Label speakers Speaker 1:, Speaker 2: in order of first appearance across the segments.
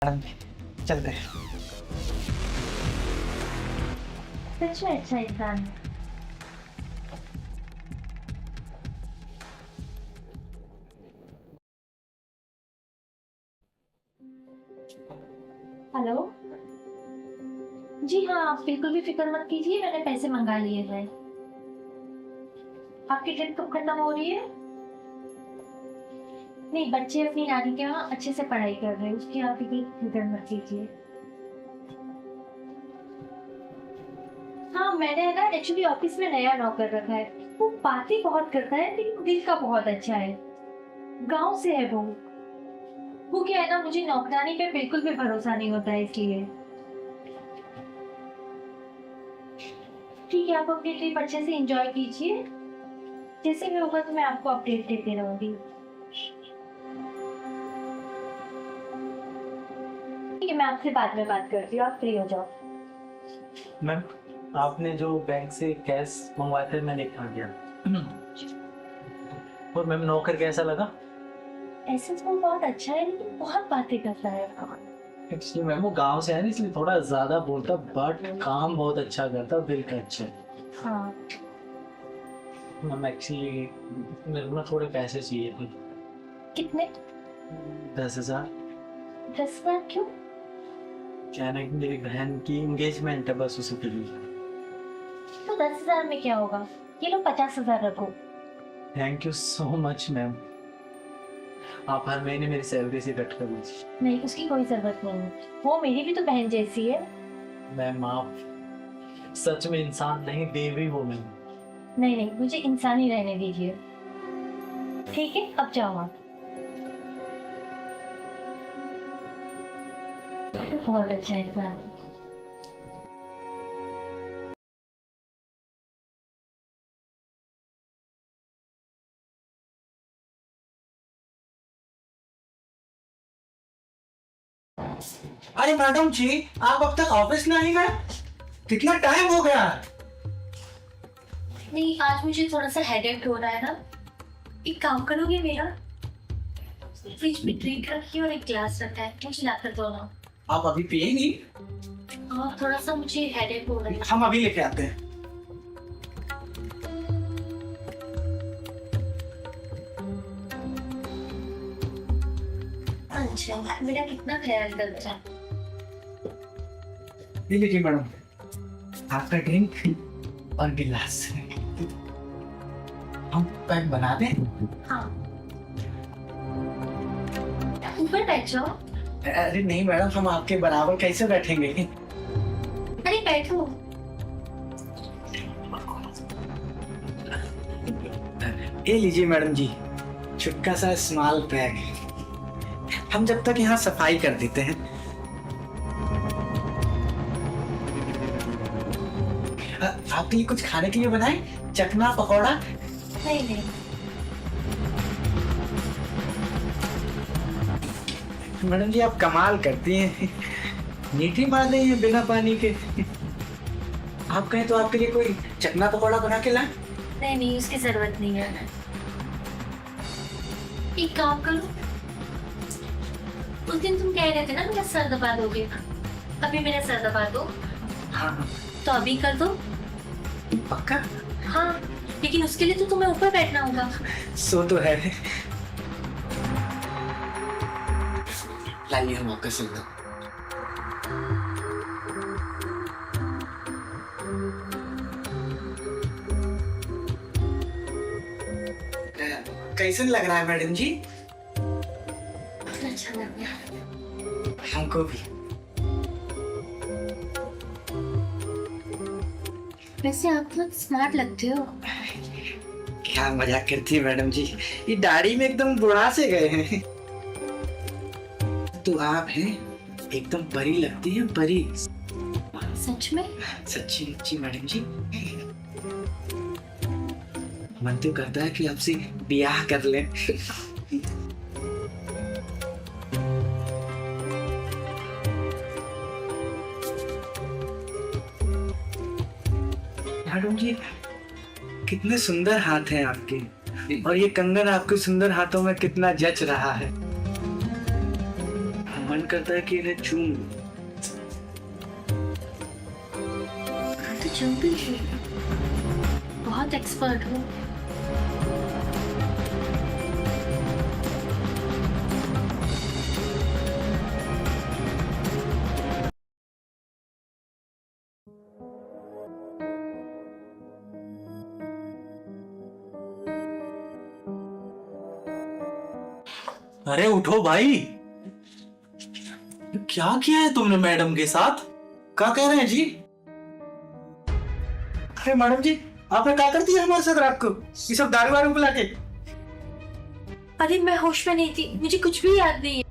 Speaker 1: Madam चलते हैं।
Speaker 2: सच में अच्छा इंसान है। हेलो जी हाँ, आप बिल्कुल भी फिक्र मत कीजिए, मैंने पैसे मंगा लिए हैं। आपकी ट्रिप कब खत्म हो रही है? नहीं, बच्चे अपनी नानी के यहाँ अच्छे से पढ़ाई कर रहे हैं, उसकी आप बिल्कुल फिक्र मत कीजिए। हाँ, मैंने है ना एक्चुअली ऑफिस में नया नौकर रखा है। वो बातें बहुत करता है लेकिन दिल का बहुत अच्छा है। गांव से है वो क्या है ना, मुझे नौकरानी पे बिल्कुल भी भरोसा नहीं होता है, इसलिए। ठीक है, आप अपनी ट्रिप अच्छे से एंजॉय कीजिए। जैसे भी होगा तो मैं आपको अपडेट देते रहूंगी। ठीक है, मैं आपसे बाद में बात करती हूँ, आप फ्री हो जाओ।
Speaker 1: मैम, आपने जो बैंक से कैश मंगवाए थे मैंने लिखा दिया। और मैम नौकर कैसा लगा?
Speaker 2: ऐसे तो बहुत अच्छा है लेकिन बहुत बातें करता है।
Speaker 1: एक्चुअली मैम वो गांव से है ना, इसलिए थोड़ा ज्यादा बोलता, बट काम बहुत अच्छा करता, बिल का अच्छा है।
Speaker 2: हाँ,
Speaker 1: मैम एक्चुअली मेरे को ना थोड़े पैसे चाहिए थे।
Speaker 2: कितने?
Speaker 1: 10,000।
Speaker 2: 10 बार क्यों?
Speaker 1: क्या है ना कि मेरी बहन की एंगेजमेंट है, बस उसी के लिए।
Speaker 2: तो 10,000 में क्या होगा? ये लो 50,000 रखो।
Speaker 1: Thank you so much ma'am. आप हर महीने मेरी सैलरी से कट कर दीजिए।
Speaker 2: नहीं, उसकी कोई जरूरत नहीं है, वो मेरी भी तो बहन जैसी है।
Speaker 1: मैम आप सच में इंसान नहीं, देवी हो मैम।
Speaker 2: नहीं नहीं, मुझे इंसान ही रहने दीजिए। ठीक है, अब जाओ आप। बहुत अच्छा इंसान है।
Speaker 3: अरे मैडम जी, आप अब तक ऑफिस नहीं आई गए? कितना टाइम हो गया?
Speaker 2: नहीं, आज मुझे थोड़ा सा हेडेक हो रहा है ना। एक काम करोगे मेरा? फ्रिज में ड्रिंक रखी और एक ग्लास रखा है, मुझे लाकर दो ना।
Speaker 3: आप अभी पिएंगी?
Speaker 2: और थोड़ा सा मुझे हेडेक हो रहा है।
Speaker 3: हम अभी लेके आते हैं।
Speaker 2: अच्छा, मेरा कितना ख्याल करता है।
Speaker 3: ये लीजिए मैडम, आपका ड्रिंक और गिलास। हम पैक बना दें?
Speaker 2: हाँ, ऊपर बैठ जाओ।
Speaker 3: अरे नहीं मैडम, हम आपके बराबर कैसे बैठेंगे?
Speaker 2: अरे बैठो।
Speaker 3: ये लीजिए मैडम जी, छुटका सा स्मॉल पैक। हम जब तक यहाँ सफाई कर देते हैं। आपके लिए कुछ खाने के लिए बनाए? चकना पकौड़ा?
Speaker 2: नहीं नहीं,
Speaker 3: मैडम जी आप कमाल करती हैं, मीठी मार रही हैं बिना पानी के। आप कहें तो आपके लिए कोई चकना पकौड़ा बना के लाएं?
Speaker 2: नहीं नहीं, उसकी जरूरत नहीं है। एक काम करो, उस दिन तुम कह रहे थे ना मेरा सर दबा दोगे, अभी मेरा सर दबा दो।
Speaker 3: हाँ
Speaker 2: तो अभी कर दो।
Speaker 3: पक्का?
Speaker 2: हाँ, लेकिन उसके लिए तो तुम्हें ऊपर बैठना होगा।
Speaker 3: सो तो है। लाइए हम आपका सिर दो। कैसन लग रहा है मैडम जी?
Speaker 2: अच्छा लग गया।
Speaker 3: हमको भी।
Speaker 2: वैसे आप बहुत स्मार्ट लगते हो।
Speaker 3: क्या मजाक करती है मैडम जी, ये दाढ़ी में एकदम बुढ़ा से गए हैं। तो आप हैं एकदम परी लगती है, परी।
Speaker 2: सच में?
Speaker 3: सच्ची सच्ची मैडम जी। मन तो करता है कि आपसे ब्याह कर लें। मैडम जी कितने सुंदर हाथ हैं आपके, और ये कंगन आपके सुंदर हाथों में कितना जच रहा है। मन करता है कि इन्हें चूम लूं।
Speaker 2: तो चुन भी ली। बहुत एक्सपर्ट हूँ।
Speaker 1: अरे उठो भाई, क्या किया है तुमने मैडम के साथ?
Speaker 3: क्या कह रहे हैं जी? अरे मैडम जी, आपने क्या कर दिया हमारे साथ रात को? ये सब दारू वारू पिला के।
Speaker 2: अरे मैं होश में नहीं थी, मुझे कुछ भी याद नहीं है।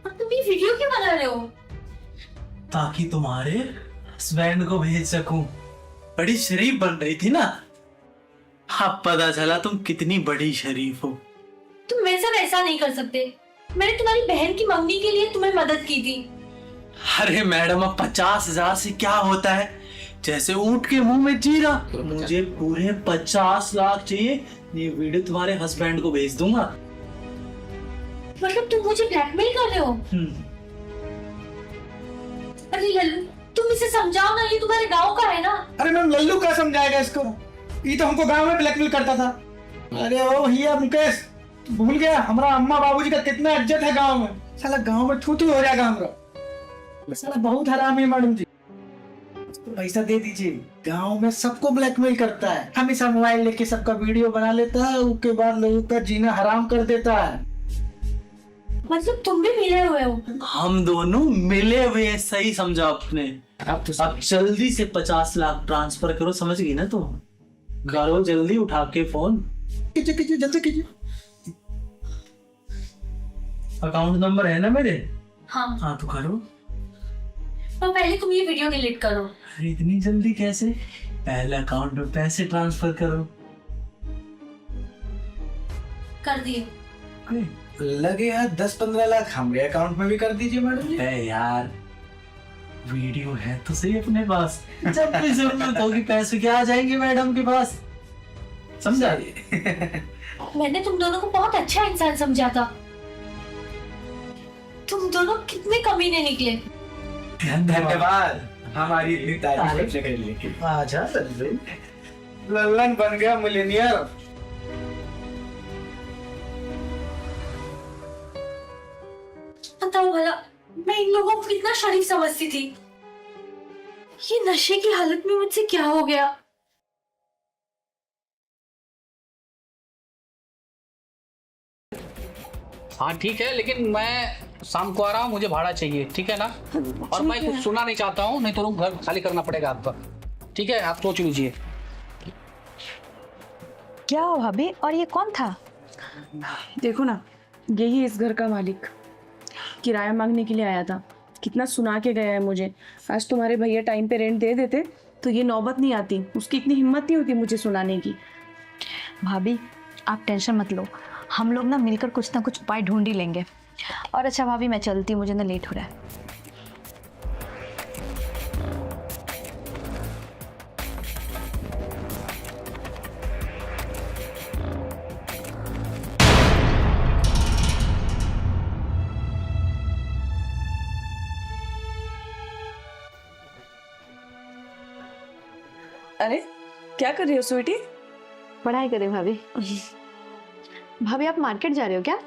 Speaker 2: और तुम ये वीडियो क्यों बना रहे हो?
Speaker 1: ताकि तुम्हारे हस्बैंड को भेज सकूं। बड़ी शरीफ बन रही थी ना, अब पता चला तुम कितनी बड़ी शरीफ हो।
Speaker 2: तुम मेरे साथ ऐसा नहीं कर सकते। मैंने तुम्हारी बहन की मंगनी के लिए तुम्हें मदद की थी।
Speaker 1: अरे मैडम, अब 50,000 से क्या होता है? जैसे ऊंट के मुंह में जीरा। मुझे पूरे 50 लाख चाहिए। ये वीडियो तुम्हारे हस्बैंड को भेज दूंगा।
Speaker 2: मतलब तुम मुझे ब्लैकमेल कर रहे हो? अरे लल्लू, तुम इसे समझाओ ना, ये तुम्हारे गांव का है ना।
Speaker 3: अरे मैम, लल्लू क्या समझाएगा इसको? ये तो हमको गांव में ब्लैकमेल करता था। अरे ओ भैया मुकेश, भूल गया हमारा अम्मा बाबूजी का कितना इज्जत है गांव में। साला गांव में थू हो जाएगा हमरा। साला बहुत हराम है मैडम जी। पैसा दे दीजिए। गांव में सबको ब्लैकमेल करता है, हमेशा मोबाइल लेके सबका वीडियो बना लेता है, उसके बाद लोगों का जीना हराम कर देता है।
Speaker 2: मतलब तुम भी मिले हुए हो?
Speaker 1: हम दोनों मिले हुए हैं, सही समझा आपने।
Speaker 3: आप तो
Speaker 1: अब जल्दी से 50 लाख ट्रांसफर करो, समझ गई ना तुम? करो जल्दी, उठा के फोन।
Speaker 3: कीजिए कीजिए, जल्दी कीजिए।
Speaker 1: अकाउंट नंबर है ना मेरे?
Speaker 2: हाँ
Speaker 1: तो करो।
Speaker 2: तो पहले तुम ये वीडियो डिलीट करो।
Speaker 1: अरे इतनी जल्दी कैसे? पहले अकाउंट में पैसे ट्रांसफर करो।
Speaker 2: कर दिए।
Speaker 3: लगे यार 10-15 लाख हमारे अकाउंट में भी कर दीजिए मैडम जी।
Speaker 1: अरे यार, वीडियो है तो सही अपने पास। जब भी जरूरत होगी पैसे क्या आ जाएंगे मैडम के पास, समझा?
Speaker 2: मैंने तुम दोनों को बहुत अच्छा इंसान समझा था। तुम दोनों कितने कमीने निकले।
Speaker 3: धन्यवाद हमारी इतनी तारीफ करने के लिए।
Speaker 1: आजा लल्लू।
Speaker 3: लल्लन बन गया मिलेनियर।
Speaker 2: बताओ भला, मैं इन लोगों को कितना शरीफ समझती थी। ये नशे की हालत में मुझसे क्या हो गया?
Speaker 4: हाँ ठीक है, लेकिन मैं शाम को आ रहा हूँ, मुझे भाड़ा चाहिए, ठीक है ना? और मैं कुछ सुना नहीं चाहता हूँ, नहीं तो रूम घर खाली करना पड़ेगा आपका। ठीक है, आप सोच लीजिए।
Speaker 5: क्या हो भाभी, और ये कौन था?
Speaker 6: देखो ना, यही इस घर का मालिक किराया मांगने के लिए आया था। कितना सुना के गया है मुझे। आज तुम्हारे भैया टाइम पे रेंट दे देते तो ये नौबत नहीं आती। उसकी इतनी हिम्मत नहीं होती मुझे सुनाने की।
Speaker 5: भाभी आप टेंशन मत लो, हम लोग ना मिलकर कुछ ना कुछ उपाय ढूंढ ही लेंगे। और अच्छा भाभी, मैं चलती हूँ, मुझे ना लेट हो रहा है।
Speaker 6: अरे क्या कर रही हो स्वीटी?
Speaker 5: पढ़ाई करें भाभी। भाभी आप मार्केट जा रहे हो क्या?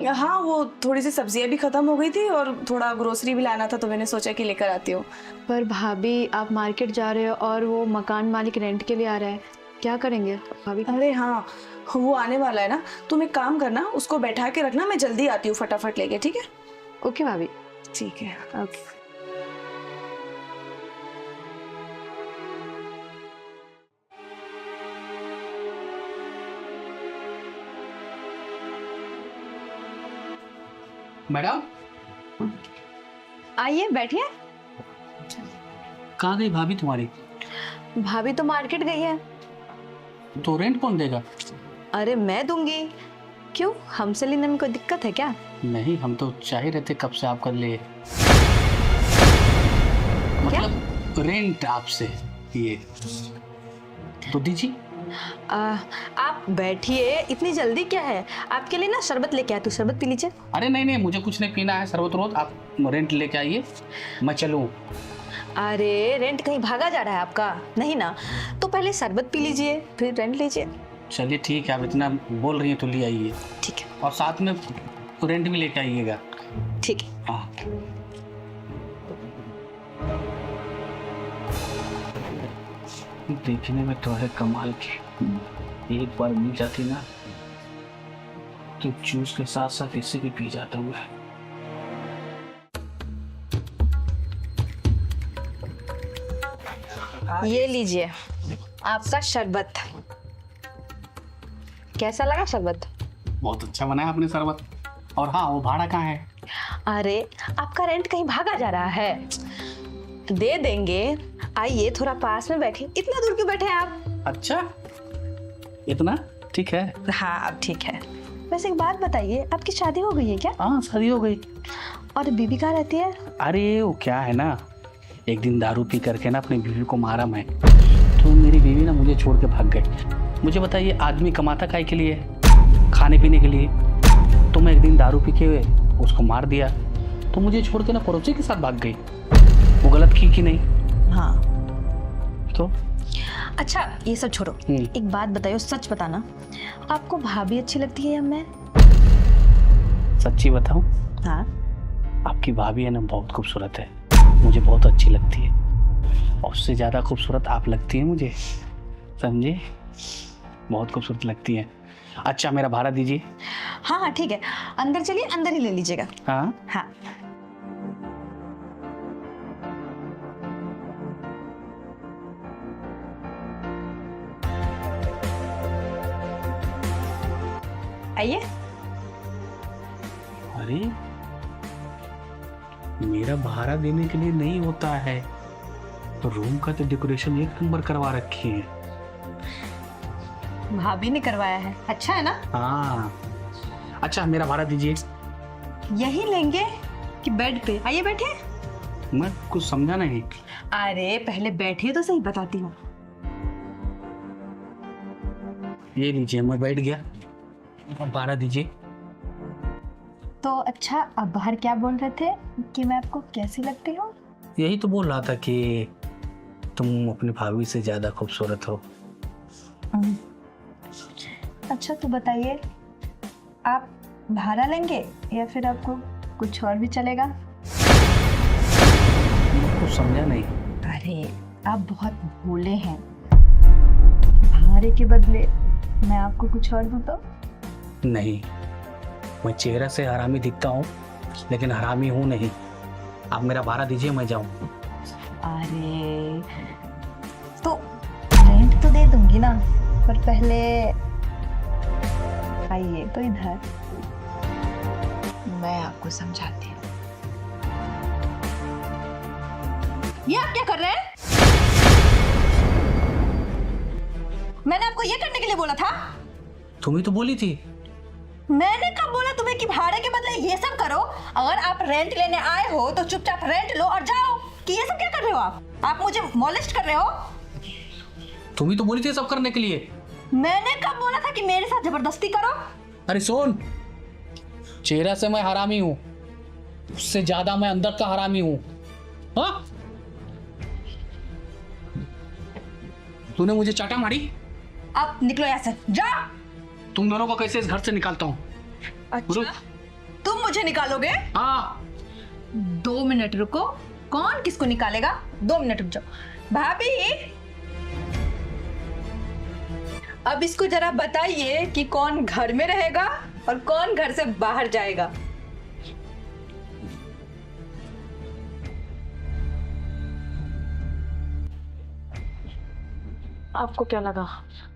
Speaker 6: हाँ, वो थोड़ी सी सब्जियां भी खत्म हो गई थी और थोड़ा ग्रोसरी भी लाना था, तो मैंने सोचा कि लेकर आती हूँ।
Speaker 5: पर भाभी आप मार्केट जा रहे हो और वो मकान मालिक रेंट के लिए आ रहा है, क्या करेंगे भाभी?
Speaker 6: अरे हाँ, वो आने वाला है ना, तुम एक काम करना, उसको बैठा के रखना, मैं जल्दी आती हूँ फटाफट लेके। ठीक है?
Speaker 5: ओके भाभी।
Speaker 6: ठीक है, ओके।
Speaker 4: मैडम
Speaker 5: आइए बैठिए।
Speaker 4: कहाँ गई भाभी तुम्हारी?
Speaker 5: भाभी तो मार्केट गई है।
Speaker 4: तो रेंट कौन देगा?
Speaker 5: अरे मैं दूंगी। क्यों, हमसे लेने में कोई दिक्कत है क्या?
Speaker 4: नहीं, हम तो चाह ही रहते कब से आपका ले, मतलब रेंट आपसे ये तो दीजिए।
Speaker 5: आप बैठिए, इतनी जल्दी क्या है? आपके लिए ना शरबत लेके आया, तू शरबत पी लीजिए।
Speaker 4: अरे नहीं नहीं, मुझे कुछ नहीं पीना है शरबत रोज, आप रेंट लेके आइए, मैं चलूँ।
Speaker 5: अरे रेंट कहीं भागा जा रहा है आपका? नहीं ना, तो पहले शरबत पी लीजिए फिर रेंट लीजिए।
Speaker 4: चलिए ठीक है, आप इतना बोल रही हैं तो ले आइए,
Speaker 5: ठीक है।
Speaker 4: और साथ में रेंट भी लेके आइएगा।
Speaker 5: ठीक है।
Speaker 4: हाँ। देखने में तो है कमाल की, एक बार मिल जाती ना तो जूस के साथ साथ इसे भी पी जाता हूँ मैं।
Speaker 5: ये लीजिए आपका शरबत। कैसा लगा शरबत?
Speaker 4: बहुत अच्छा बनाया आपने शरबत। और हाँ, वो भाड़ा कहाँ है?
Speaker 5: अरे आपका रेंट कहीं भागा जा रहा है, दे देंगे। आइए थोड़ा पास में बैठिए। इतना दूर क्यों बैठे हैं आप?
Speaker 4: अच्छा, इतना ठीक है।
Speaker 5: हाँ अब ठीक है। वैसे एक बात बताइए, आपकी शादी हो गई है क्या?
Speaker 4: हाँ शादी हो गई।
Speaker 5: और बीबी कहाँ रहती है?
Speaker 4: अरे वो क्या है ना, एक दिन दारू पी करके ना अपनी बीवी को मारा मैं, तो मेरी बीवी ना मुझे छोड़ के भाग गई। मुझे बताइए, आदमी कमाता काहे के लिए? खाने पीने के लिए। तो मैं एक दिन दारू पी के उसको मार दिया, तो मुझे छोड़ के ना पड़ोसी के साथ भाग गई। वो गलत की कि नहीं?
Speaker 5: हाँ।
Speaker 4: तो
Speaker 5: अच्छा ये सब छोड़ो, एक बात बताइए, सच बताना, आपको भाभी अच्छी लगती है या मैं?
Speaker 4: सच्ची बताऊं?
Speaker 5: हाँ।
Speaker 4: आपकी भाभी है ना बहुत खूबसूरत है, मुझे बहुत अच्छी लगती है, और उससे ज़्यादा खूबसूरत आप लगती है मुझे, समझे? बहुत खूबसूरत लगती है। अच्छा मेरा भाड़ा दीजिए।
Speaker 5: हाँ हाँ ठीक है, अंदर चलिए, अंदर ही ले लीजिएगा।
Speaker 4: हाँ
Speaker 5: हाँ। आइए।
Speaker 4: अरे मेरा भाड़ा देने के लिए नहीं होता है, तो रूम का तो डेकोरेशन एक नंबर करवा रखी है।
Speaker 5: भाभी ने करवाया है, अच्छा है ना?
Speaker 4: हाँ। अच्छा मेरा भाड़ा दीजिए।
Speaker 5: यही लेंगे कि बेड पे? आइए बैठिए।
Speaker 4: मैं कुछ समझा नहीं।
Speaker 5: अरे पहले बैठिए तो सही, बताती हूँ।
Speaker 4: ये लीजिए, मैं बैठ गया, भाड़ा दीजिए।
Speaker 5: तो अच्छा, अब बाहर क्या बोल रहे थे कि मैं आपको कैसी लगती हूँ?
Speaker 4: यही तो बोल रहा था कि तुम अपनी भाभी से ज्यादा खूबसूरत हो।
Speaker 5: अच्छा तो बताइए, आप भाड़ा लेंगे या फिर आपको कुछ और भी चलेगा?
Speaker 4: कुछ समझा नहीं।
Speaker 5: अरे आप बहुत भोले हैं, भाड़े के बदले मैं आपको कुछ और दूं तो?
Speaker 4: नहीं, मैं चेहरा से हरामी दिखता हूँ लेकिन हरामी हूँ नहीं। आप मेरा भाड़ा दीजिए, मैं जाऊँ।
Speaker 5: अरे तो रेंट तो दे दूंगी ना, पर पहले आइए तो इधर, मैं आपको समझाती हूँ। ये आप क्या कर रहे हैं? मैंने आपको ये करने के लिए बोला था?
Speaker 4: तुम ही तो बोली थी।
Speaker 5: मैंने कब बोला तुम्हें कि भाड़े के बदले ये सब करो? अगर आप रेंट लेने आए हो तो चुपचाप रेंट लो और जाओ। कि ये सब क्या कर रहे हो आप मुझे मॉलेस्ट कर रहे हो?
Speaker 4: तुम ही तो बोली थी सब करने के लिए।
Speaker 5: मैंने कब बोला था कि मेरे साथ जबरदस्ती करो?
Speaker 4: अरे सुन, चेहरा से मैं हरामी हूँ, उससे ज्यादा मैं अंदर का हरामी हूँ। हाँ? तूने मुझे चाटा मारी,
Speaker 5: अब निकलो यहाँ से, जाओ।
Speaker 4: तुम दोनों को कैसे इस घर से निकालता हूँ।
Speaker 5: अच्छा तुम मुझे निकालोगे?
Speaker 4: हाँ।
Speaker 5: 2 मिनट रुको, कौन किसको निकालेगा? 2 मिनट रुक जाओ। भाभी अब इसको जरा बताइए कि कौन घर में रहेगा और कौन घर से बाहर जाएगा।
Speaker 6: आपको क्या लगा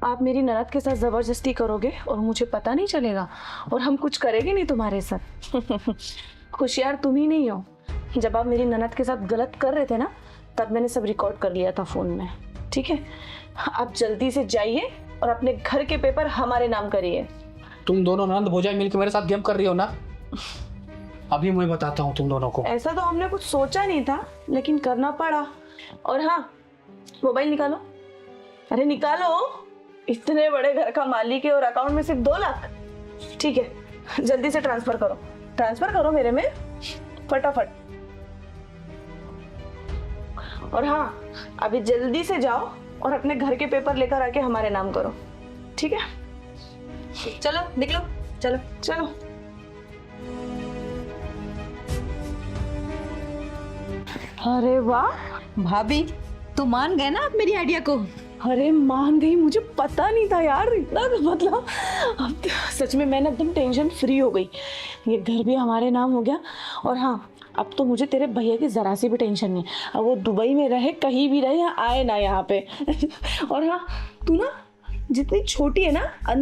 Speaker 6: आप मेरी ननद के साथ जबरदस्ती करोगे और मुझे पता नहीं चलेगा और हम कुछ करेंगे नहीं तुम्हारे साथ? खुशियार तुम ही नहीं हो। जब आप मेरी ननद के साथ गलत कर रहे थे ना, तब मैंने सब रिकॉर्ड कर लिया था फोन में। ठीक है, आप जल्दी से जाइए और अपने घर के पेपर हमारे नाम करिए।
Speaker 4: तुम दोनों नंद भोजाई मिलकर मेरे साथ गेम कर रही हो ना? अभी मैं बताता हूँ तुम दोनों को।
Speaker 6: ऐसा तो हमने कुछ सोचा नहीं था, लेकिन करना पड़ा। और हाँ, मोबाइल निकालो। अरे निकालो। इतने बड़े घर का मालिक है और अकाउंट में सिर्फ 2 लाख? ठीक है, जल्दी से ट्रांसफर करो मेरे में, फटाफट। और हाँ, अभी जल्दी से जाओ और अपने घर के पेपर लेकर आके हमारे नाम करो, ठीक है?
Speaker 5: चलो निकलो, चलो।
Speaker 6: चलो। अरे वाह,
Speaker 5: भाभी तो मान गए ना आप मेरी आइडिया को?
Speaker 6: अरे मान गई, मुझे पता नहीं था यार इतना, मतलब अब तो सच में मैं ना एकदम टेंशन फ्री हो गई। ये घर भी हमारे नाम हो गया। और हाँ, अब तो मुझे तेरे भैया की जरा सी भी टेंशन नहीं। अब वो दुबई में रहे, कहीं भी रहे, आए ना यहाँ पे। और हाँ, तू ना जितनी छोटी है ना